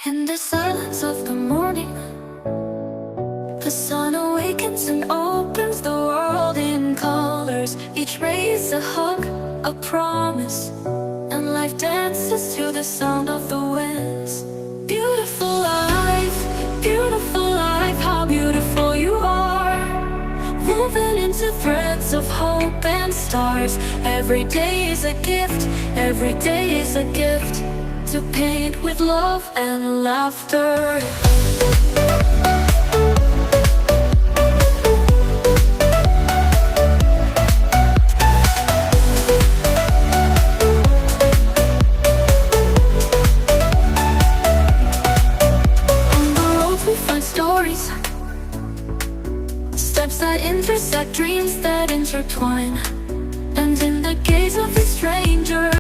In the silence of the morning, the sun awakens and opens the world in colors. Each ray is a hug, a promise, and life dances to the sound of the winds. Beautiful life, how beautiful you are, woven into threads of hope and stars. Every day is a gift, every day is a gift, to paint with love and laughter. On the road we find stories, steps that intersect, dreams that intertwine. And in the gaze of a stranger,